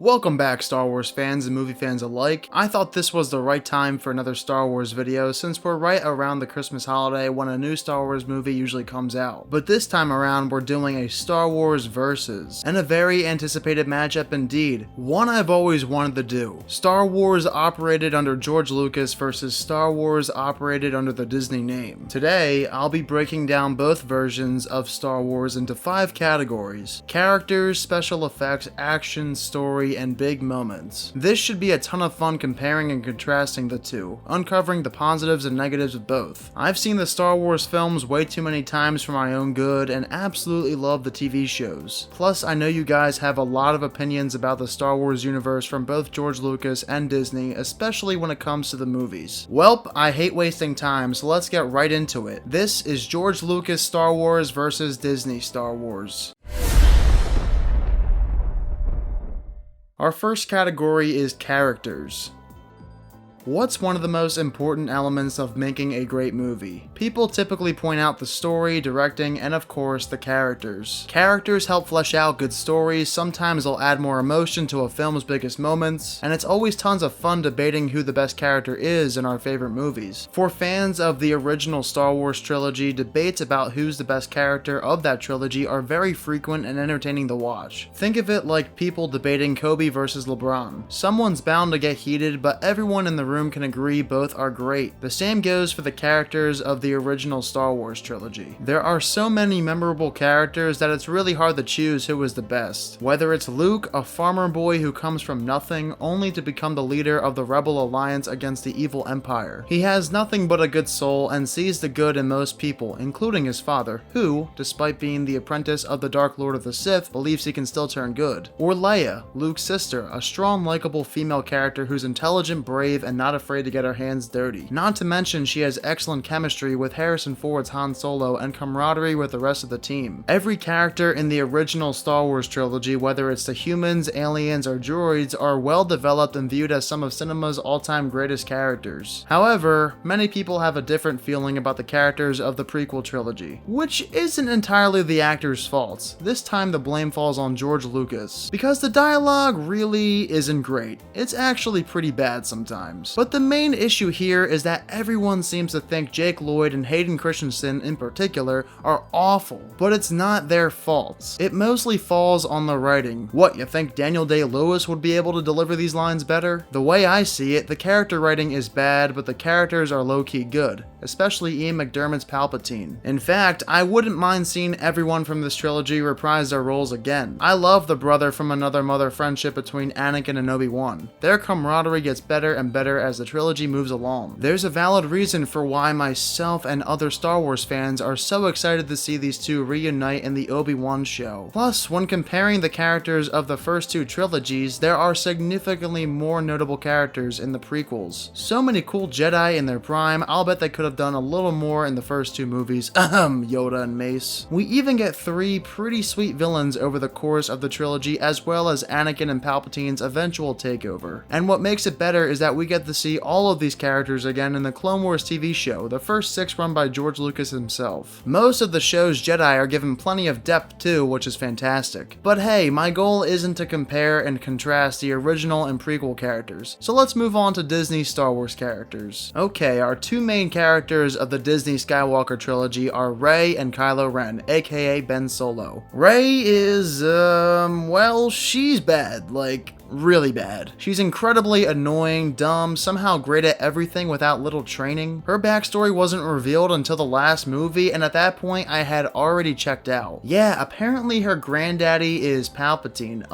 Welcome back, Star Wars fans and movie fans alike. I thought this was the right time for another Star Wars video since we're right around the Christmas holiday when a new Star Wars movie usually comes out. But this time around we're doing a Star Wars Versus, and a very anticipated matchup indeed. One I've always wanted to do. Star Wars operated under George Lucas versus Star Wars operated under the Disney name. Today, I'll be breaking down both versions of Star Wars into 5 categories: characters, special effects, action, story, and big moments. This should be a ton of fun comparing and contrasting the two, uncovering the positives and negatives of both. I've seen the Star Wars films way too many times for my own good and absolutely love the TV shows. Plus, I know you guys have a lot of opinions about the Star Wars universe from both George Lucas and Disney, especially when it comes to the movies. Welp, I hate wasting time, so let's get right into it. This is George Lucas Star Wars versus Disney Star Wars. Our first category is characters. What's one of the most important elements of making a great movie? People typically point out the story, directing, and of course, the characters. Characters help flesh out good stories, sometimes they'll add more emotion to a film's biggest moments, and it's always tons of fun debating who the best character is in our favorite movies. For fans of the original Star Wars trilogy, debates about who's the best character of that trilogy are very frequent and entertaining to watch. Think of it like people debating Kobe versus LeBron. Someone's bound to get heated, but everyone in the room can agree both are great. The same goes for the characters of the original Star Wars trilogy. There are so many memorable characters that it's really hard to choose who is the best. Whether it's Luke, a farmer boy who comes from nothing only to become the leader of the Rebel Alliance against the evil Empire. He has nothing but a good soul and sees the good in most people, including his father, who, despite being the apprentice of the Dark Lord of the Sith, believes he can still turn good. Or Leia, Luke's sister, a strong, likable female character who's intelligent, brave, and not afraid to get her hands dirty. Not to mention she has excellent chemistry with Harrison Ford's Han Solo and camaraderie with the rest of the team. Every character in the original Star Wars trilogy, whether it's the humans, aliens, or droids, are well developed and viewed as some of cinema's all-time greatest characters. However, many people have a different feeling about the characters of the prequel trilogy, which isn't entirely the actors' fault. This time the blame falls on George Lucas, because the dialogue really isn't great. It's actually pretty bad sometimes. But the main issue here is that everyone seems to think Jake Lloyd and Hayden Christensen in particular are awful, but it's not their fault. It mostly falls on the writing. What, you think Daniel Day-Lewis would be able to deliver these lines better? The way I see it, the character writing is bad, but the characters are low-key good, especially Ian McDiarmid's Palpatine. In fact, I wouldn't mind seeing everyone from this trilogy reprise their roles again. I love the brother from another mother friendship between Anakin and Obi-Wan. Their camaraderie gets better and better as the trilogy moves along. There's a valid reason for why myself and other Star Wars fans are so excited to see these two reunite in the Obi-Wan show. Plus, when comparing the characters of the first two trilogies, there are significantly more notable characters in the prequels. So many cool Jedi in their prime, I'll bet they could have done a little more in the first two movies. Yoda and Mace. We even get 3 pretty sweet villains over the course of the trilogy, as well as Anakin and Palpatine's eventual takeover. And what makes it better is that we get to see all of these characters again in the Clone Wars TV show, the first 6 run by George Lucas himself. Most of the show's Jedi are given plenty of depth too, which is fantastic. But hey, my goal isn't to compare and contrast the original and prequel characters, so let's move on to Disney Star Wars characters. Okay, our 2 main characters of the Disney Skywalker trilogy are Rey and Kylo Ren, aka Ben Solo. Rey is, well, she's bad, like, really bad. She's incredibly annoying, dumb, somehow great at everything without little training. Her backstory wasn't revealed until the last movie, and at that point I had already checked out. Yeah, apparently her granddaddy is Palpatine.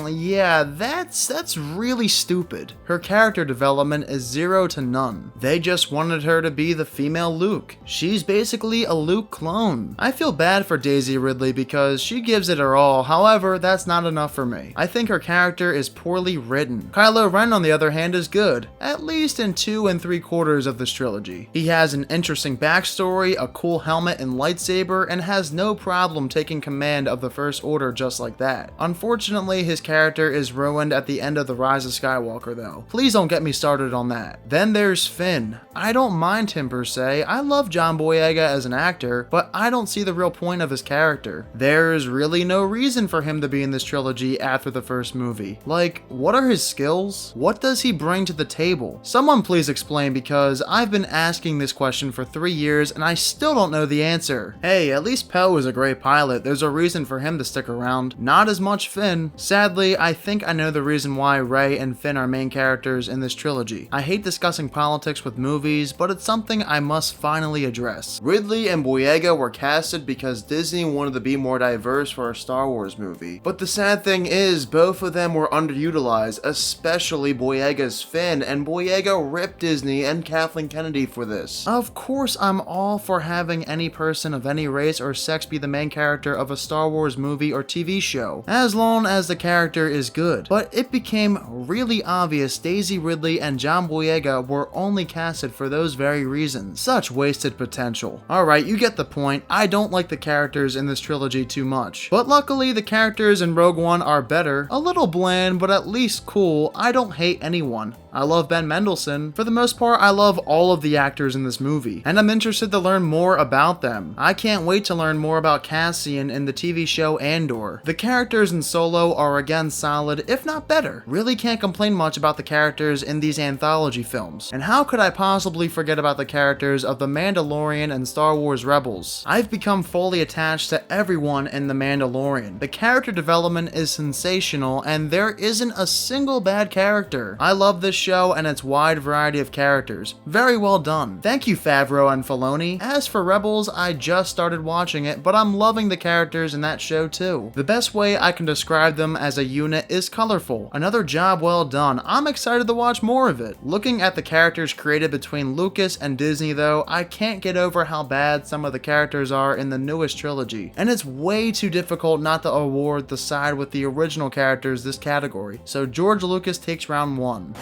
Yeah, that's really stupid. Her character development is 0 to none. They just wanted her to be the female Luke. She's basically a Luke clone. I feel bad for Daisy Ridley because she gives it her all, however, that's not enough for me. I think her character is poorly written. Kylo Ren, on the other hand, is good. good, at least in 2 3/4 of this trilogy. He has an interesting backstory, a cool helmet and lightsaber, and has no problem taking command of the First Order just like that. Unfortunately, his character is ruined at the end of The Rise of Skywalker though. Please don't get me started on that. Then there's Finn. I don't mind him per se, I love John Boyega as an actor, but I don't see the real point of his character. There's really no reason for him to be in this trilogy after the first movie. Like, what are his skills? What does he bring to the table? Someone please explain, because I've been asking this question for 3 years and I still don't know the answer. Hey, at least Poe is a great pilot, there's a reason for him to stick around. Not as much Finn. Sadly, I think I know the reason why Rey and Finn are main characters in this trilogy. I hate discussing politics with movies, but it's something I must finally address. Ridley and Boyega were casted because Disney wanted to be more diverse for a Star Wars movie. But the sad thing is, both of them were underutilized, especially Boyega's Finn, and Boyega ripped Disney and Kathleen Kennedy for this. Of course, I'm all for having any person of any race or sex be the main character of a Star Wars movie or TV show, as long as the character is good. But it became really obvious Daisy Ridley and John Boyega were only casted for those very reasons. Such wasted potential. Alright, you get the point. I don't like the characters in this trilogy too much. But luckily, the characters in Rogue One are better. A little bland, but at least cool. I don't hate anyone. I love Ben Mendelsohn. For the most part, I love all of the actors in this movie, and I'm interested to learn more about them. I can't wait to learn more about Cassian in the TV show Andor. The characters in Solo are again solid, if not better. Really can't complain much about the characters in these anthology films. And how could I possibly forget about the characters of The Mandalorian and Star Wars Rebels? I've become fully attached to everyone in The Mandalorian. The character development is sensational, and there isn't a single bad character. I love this show and its wide variety of characters. Very well done. Thank you, Favreau and Filoni. As for Rebels, I just started watching it, but I'm loving the characters in that show too. The best way I can describe them as a unit is colorful. Another job well done. I'm excited to watch more of it. Looking at the characters created between Lucas and Disney though, I can't get over how bad some of the characters are in the newest trilogy. And it's way too difficult not to award the side with the original characters this category. So George Lucas takes round 1.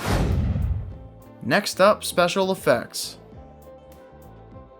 Next up, special effects.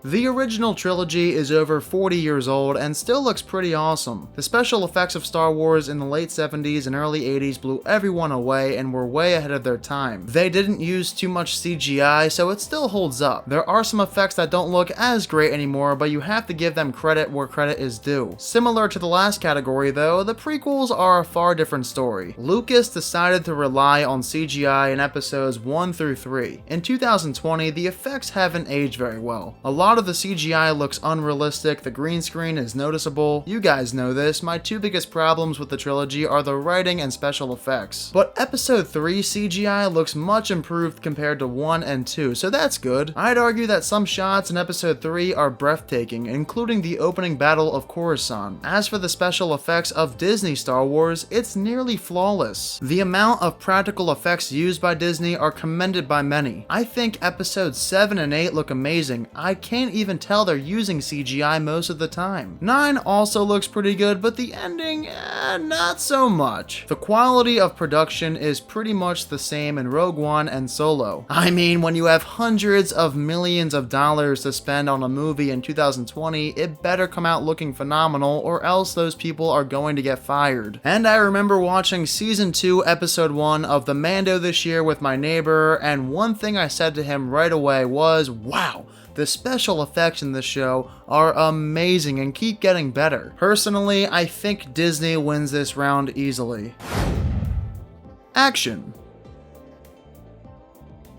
The original trilogy is over 40 years old and still looks pretty awesome. The special effects of Star Wars in the late 70s and early 80s blew everyone away and were way ahead of their time. They didn't use too much CGI, so it still holds up. There are some effects that don't look as great anymore, but you have to give them credit where credit is due. Similar to the last category though, the prequels are a far different story. Lucas decided to rely on CGI in episodes 1 through 3. In 2020, the effects haven't aged very well. A lot of the CGI looks unrealistic, the green screen is noticeable. You guys know this, my two biggest problems with the trilogy are the writing and special effects. But episode 3 CGI looks much improved compared to 1 and 2, so that's good. I'd argue that some shots in episode 3 are breathtaking, including the opening battle of Coruscant. As for the special effects of Disney Star Wars, it's nearly flawless. The amount of practical effects used by Disney are commended by many. I think episodes 7 and 8 look amazing. I can't even tell they're using CGI most of the time. 9 also looks pretty good, but the ending, not so much. The quality of production is pretty much the same in Rogue One and Solo. I mean, when you have hundreds of millions of dollars to spend on a movie in 2020, it better come out looking phenomenal or else those people are going to get fired. And I remember watching season 2 episode 1 of The Mando this year with my neighbor, and one thing I said to him right away was, wow, the special effects in this show are amazing and keep getting better. Personally, I think Disney wins this round easily. Action.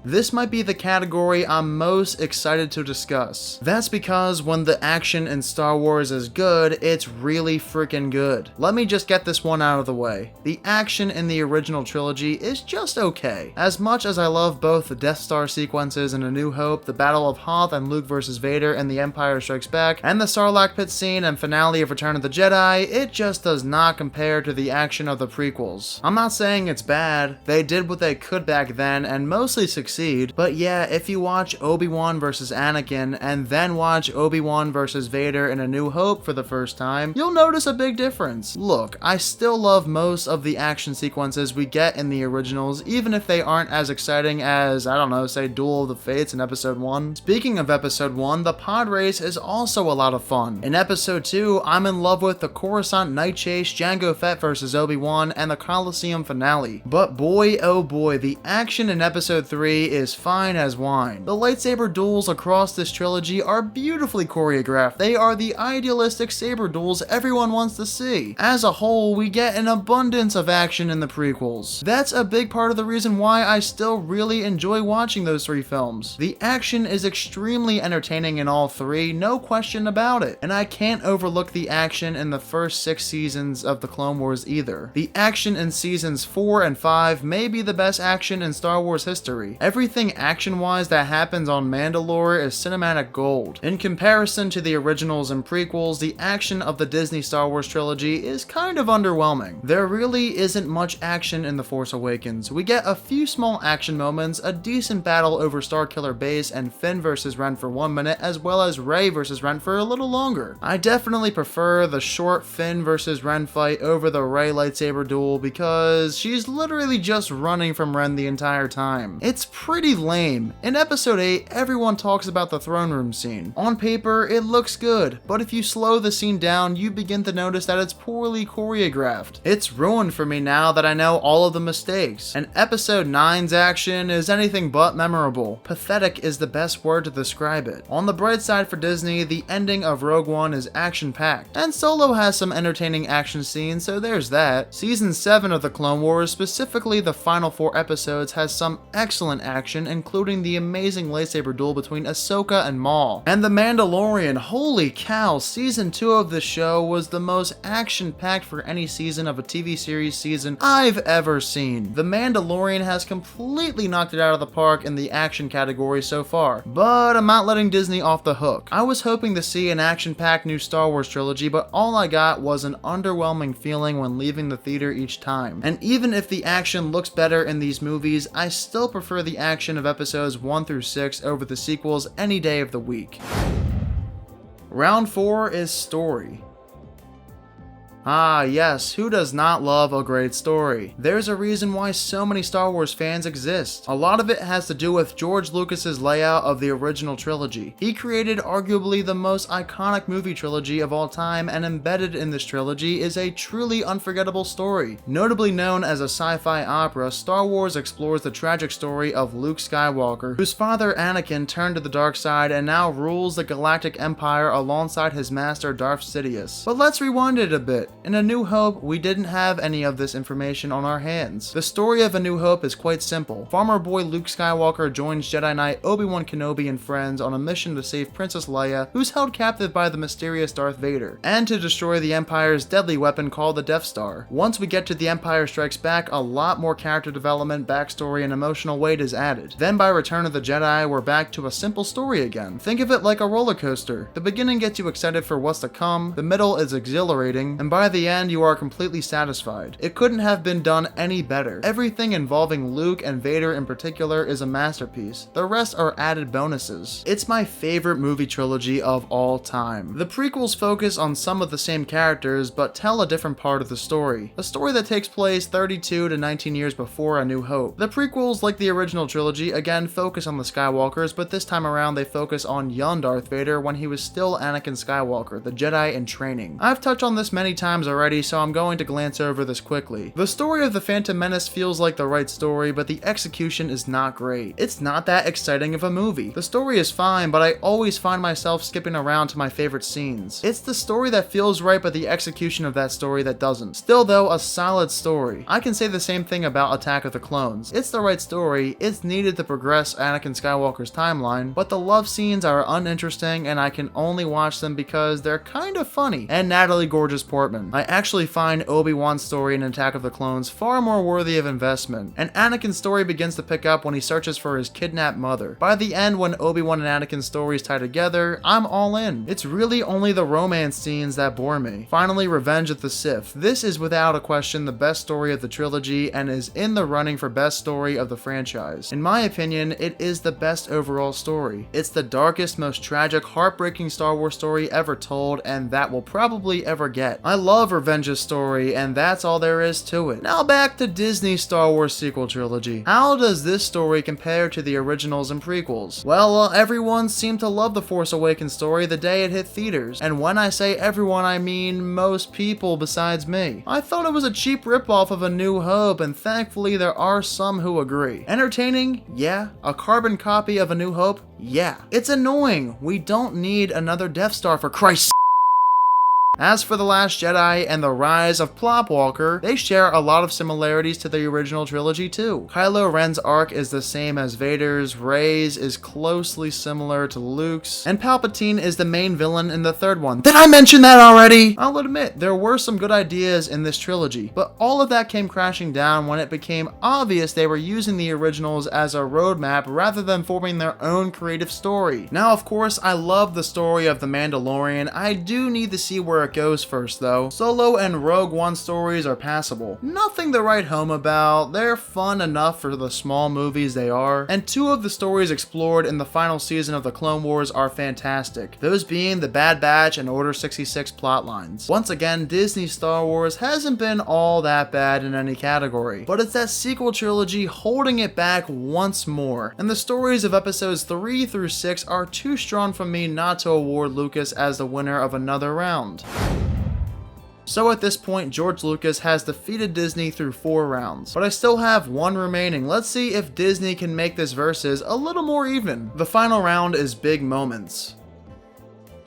This might be the category I'm most excited to discuss. That's because when the action in Star Wars is good, it's really freaking good. Let me just get this one out of the way. The action in the original trilogy is just okay. As much as I love both the Death Star sequences in A New Hope, the Battle of Hoth and Luke vs. Vader and The Empire Strikes Back, and the Sarlacc pit scene and finale of Return of the Jedi, it just does not compare to the action of the prequels. I'm not saying it's bad. They did what they could back then and mostly succeeded. succeed. But yeah, if you watch Obi-Wan vs. Anakin and then watch Obi-Wan vs. Vader in A New Hope for the first time, you'll notice a big difference. Look, I still love most of the action sequences we get in the originals, even if they aren't as exciting as, I don't know, say Duel of the Fates in Episode 1. Speaking of Episode 1, the pod race is also a lot of fun. In Episode 2, I'm in love with the Coruscant Night Chase, Jango Fett vs. Obi-Wan, and the Coliseum finale. But boy oh boy, the action in Episode 3 is fine as wine. The lightsaber duels across this trilogy are beautifully choreographed. They are the idealistic saber duels everyone wants to see. As a whole, we get an abundance of action in the prequels. That's a big part of the reason why I still really enjoy watching those three films. The action is extremely entertaining in all three, no question about it. And I can't overlook the action in the first 6 seasons of the Clone Wars either. The action in seasons 4 and 5 may be the best action in Star Wars history. Everything action-wise that happens on Mandalore is cinematic gold. In comparison to the originals and prequels, the action of the Disney Star Wars trilogy is kind of underwhelming. There really isn't much action in The Force Awakens. We get a few small action moments, a decent battle over Starkiller Base and Finn vs. Ren for 1 minute, as well as Rey vs. Ren for a little longer. I definitely prefer the short Finn vs. Ren fight over the Rey lightsaber duel because she's literally just running from Ren the entire time. It's pretty lame. In Episode 8, everyone talks about the throne room scene. On paper, it looks good, but if you slow the scene down, you begin to notice that it's poorly choreographed. It's ruined for me now that I know all of the mistakes. And Episode 9's action is anything but memorable. Pathetic is the best word to describe it. On the bright side for Disney, the ending of Rogue One is action-packed, and Solo has some entertaining action scenes, so there's that. Season 7 of the Clone Wars, specifically the final 4 episodes, has some excellent action, including the amazing lightsaber duel between Ahsoka and Maul. And The Mandalorian, holy cow, Season 2 of the show was the most action-packed for any season of a TV series season I've ever seen. The Mandalorian has completely knocked it out of the park in the action category so far, but I'm not letting Disney off the hook. I was hoping to see an action-packed new Star Wars trilogy, but all I got was an underwhelming feeling when leaving the theater each time. And even if the action looks better in these movies, I still prefer the action of episodes 1 through 6 over the sequels any day of the week. Round 4 is story. Ah yes, who does not love a great story? There's a reason why so many Star Wars fans exist. A lot of it has to do with George Lucas's layout of the original trilogy. He created arguably the most iconic movie trilogy of all time, and embedded in this trilogy is a truly unforgettable story. Notably known as a sci-fi opera, Star Wars explores the tragic story of Luke Skywalker, whose father Anakin turned to the dark side and now rules the Galactic Empire alongside his master Darth Sidious. But let's rewind it a bit. In A New Hope, we didn't have any of this information on our hands. The story of A New Hope is quite simple. Farmer boy Luke Skywalker joins Jedi Knight Obi-Wan Kenobi and friends on a mission to save Princess Leia, who's held captive by the mysterious Darth Vader, and to destroy the Empire's deadly weapon called the Death Star. Once we get to The Empire Strikes Back, a lot more character development, backstory, and emotional weight is added. Then by Return of the Jedi, we're back to a simple story again. Think of it like a roller coaster. The beginning gets you excited for what's to come, the middle is exhilarating, and by the end you are completely satisfied. It couldn't have been done any better. Everything involving Luke and Vader in particular is a masterpiece. The rest are added bonuses. It's my favorite movie trilogy of all time. The prequels focus on some of the same characters but tell a different part of the story. A story that takes place 32 to 19 years before A New Hope. The prequels, like the original trilogy, again focus on the Skywalkers, but this time around they focus on young Darth Vader when he was still Anakin Skywalker, the Jedi in training. I've touched on this many times already, so I'm going to glance over this quickly. The story of The Phantom Menace feels like the right story, but the execution is not great. It's not that exciting of a movie. The story is fine, but I always find myself skipping around to my favorite scenes. It's the story that feels right, but the execution of that story that doesn't. Still though, a solid story. I can say the same thing about Attack of the Clones. It's the right story, it's needed to progress Anakin Skywalker's timeline, but the love scenes are uninteresting and I can only watch them because they're kind of funny. And Natalie Gorgeous Portman department. I actually find Obi-Wan's story in Attack of the Clones far more worthy of investment, and Anakin's story begins to pick up when he searches for his kidnapped mother. By the end, when Obi-Wan and Anakin's stories tie together, I'm all in. It's really only the romance scenes that bore me. Finally, Revenge of the Sith. This is without a question the best story of the trilogy and is in the running for best story of the franchise. In my opinion, it is the best overall story. It's the darkest, most tragic, heartbreaking Star Wars story ever told, and that we'll probably ever get. I love Revenge's story, and that's all there is to it. Now back to Disney's Star Wars sequel trilogy. How does this story compare to the originals and prequels? Well, everyone seemed to love the Force Awakens story the day it hit theaters, and when I say everyone, I mean most people besides me. I thought it was a cheap ripoff of A New Hope, and thankfully there are some who agree. Entertaining? Yeah. A carbon copy of A New Hope? Yeah. It's annoying. We don't need another Death Star, for Christ's sake. As for The Last Jedi and The Rise of Plopwalker, they share a lot of similarities to the original trilogy too. Kylo Ren's arc is the same as Vader's, Rey's is closely similar to Luke's, and Palpatine is the main villain in the third one. Did I mention that already? I'll admit, there were some good ideas in this trilogy, but all of that came crashing down when it became obvious they were using the originals as a roadmap rather than forming their own creative story. Now, of course, I love the story of The Mandalorian. I do need to see where it goes first though. Solo and Rogue One stories are passable. Nothing to write home about, they're fun enough for the small movies they are, and two of the stories explored in the final season of the Clone Wars are fantastic, those being the Bad Batch and Order 66 plotlines. Once again, Disney Star Wars hasn't been all that bad in any category, but it's that sequel trilogy holding it back once more, and the stories of episodes 3 through 6 are too strong for me not to award Lucas as the winner of another round. So at this point, George Lucas has defeated Disney through 4 rounds, but I still have 1 remaining. Let's see if Disney can make this versus a little more even. The final round is big moments.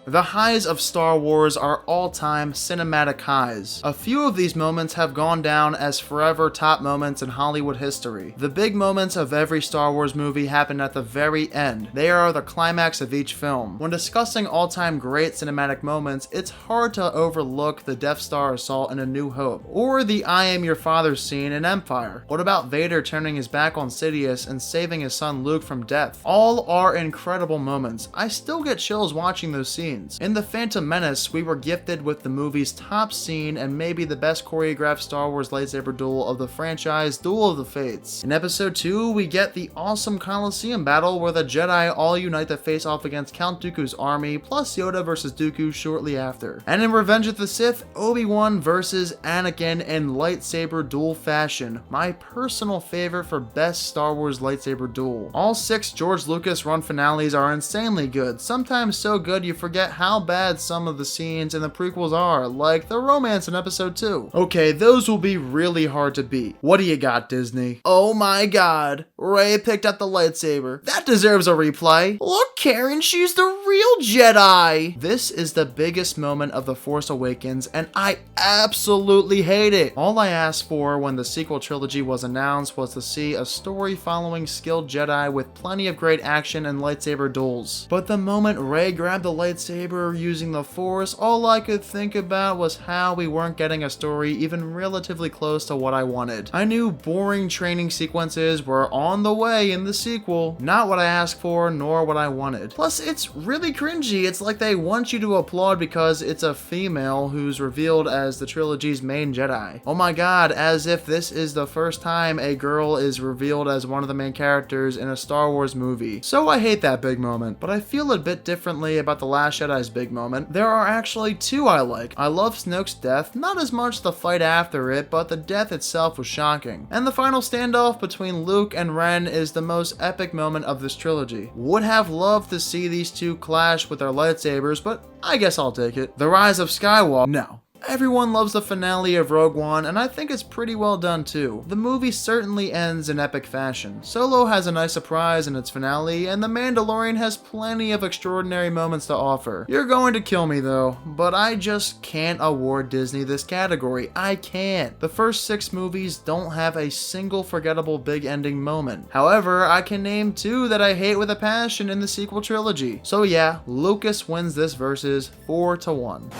The highs of Star Wars are all-time cinematic highs. A few of these moments have gone down as forever top moments in Hollywood history. The big moments of every Star Wars movie happen at the very end. They are the climax of each film. When discussing all-time great cinematic moments, it's hard to overlook the Death Star assault in A New Hope, or the I Am Your Father scene in Empire. What about Vader turning his back on Sidious and saving his son Luke from death? All are incredible moments. I still get chills watching those scenes. In The Phantom Menace, we were gifted with the movie's top scene and maybe the best choreographed Star Wars lightsaber duel of the franchise, Duel of the Fates. In Episode 2, we get the awesome Colosseum battle where the Jedi all unite to face off against Count Dooku's army, plus Yoda versus Dooku shortly after. And in Revenge of the Sith, Obi-Wan versus Anakin in lightsaber duel fashion, my personal favorite for best Star Wars lightsaber duel. All 6 George Lucas run finales are insanely good, sometimes so good you forget how bad some of the scenes in the prequels are, like the romance in Episode 2. Okay, those will be really hard to beat. What do you got, Disney? Oh my god, Rey picked up the lightsaber. That deserves a replay. Look, Karen, she's the real Jedi. This is the biggest moment of The Force Awakens, and I absolutely hate it. All I asked for when the sequel trilogy was announced was to see a story following skilled Jedi with plenty of great action and lightsaber duels. But the moment Rey grabbed the lightsaber using the Force, all I could think about was how we weren't getting a story even relatively close to what I wanted. I knew boring training sequences were on the way in the sequel, not what I asked for nor what I wanted. Plus, it's really cringy. It's like they want you to applaud because it's a female who's revealed as the trilogy's main Jedi. Oh my god, as if this is the first time a girl is revealed as one of the main characters in a Star Wars movie. So I hate that big moment, but I feel a bit differently about The Last Jedi's big moment. There are actually 2 I like. I love Snoke's death, not as much the fight after it, but the death itself was shocking. And the final standoff between Luke and Ren is the most epic moment of this trilogy. Would have loved to see these 2 clash with their lightsabers, but I guess I'll take it. The Rise of Skywalker. No. Everyone loves the finale of Rogue One, and I think it's pretty well done too. The movie certainly ends in epic fashion. Solo has a nice surprise in its finale, and The Mandalorian has plenty of extraordinary moments to offer. You're going to kill me though, but I just can't award Disney this category. I can't. The first 6 movies don't have a single forgettable big ending moment. However, I can name 2 that I hate with a passion in the sequel trilogy. So yeah, Lucas wins this versus 4-1.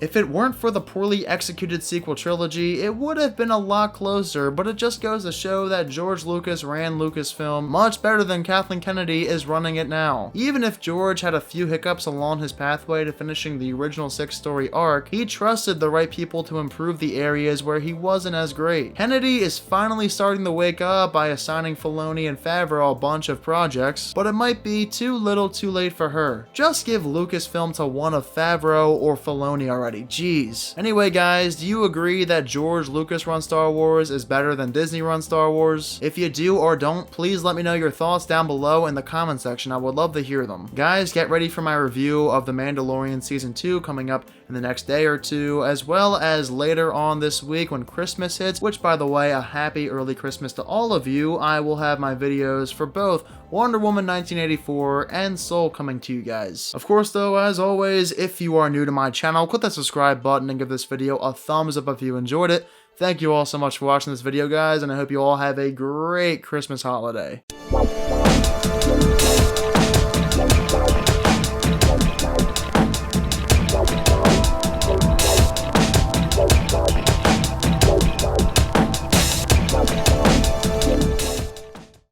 If it weren't for the poorly executed sequel trilogy, it would have been a lot closer, but it just goes to show that George Lucas ran Lucasfilm much better than Kathleen Kennedy is running it now. Even if George had a few hiccups along his pathway to finishing the original 6-story arc, he trusted the right people to improve the areas where he wasn't as great. Kennedy is finally starting to wake up by assigning Filoni and Favreau a bunch of projects, but it might be too little too late for her. Just give Lucasfilm to one of Favreau or Filoni already, jeez. Anyway guys, do you agree that George Lucas run Star Wars is better than Disney run Star Wars? If you do or don't, please let me know your thoughts down below in the comment section. I would love to hear them. Guys, get ready for my review of The Mandalorian Season 2 coming up in the next day or two, as well as later on this week when Christmas hits, which by the way, a happy early Christmas to all of you. I will have my videos for both Wonder Woman 1984 and Soul coming to you guys. Of course though, as always, if you are new to my channel, click that subscribe button and give this video a thumbs up if you enjoyed it. Thank you all so much for watching this video guys, and I hope you all have a great Christmas holiday.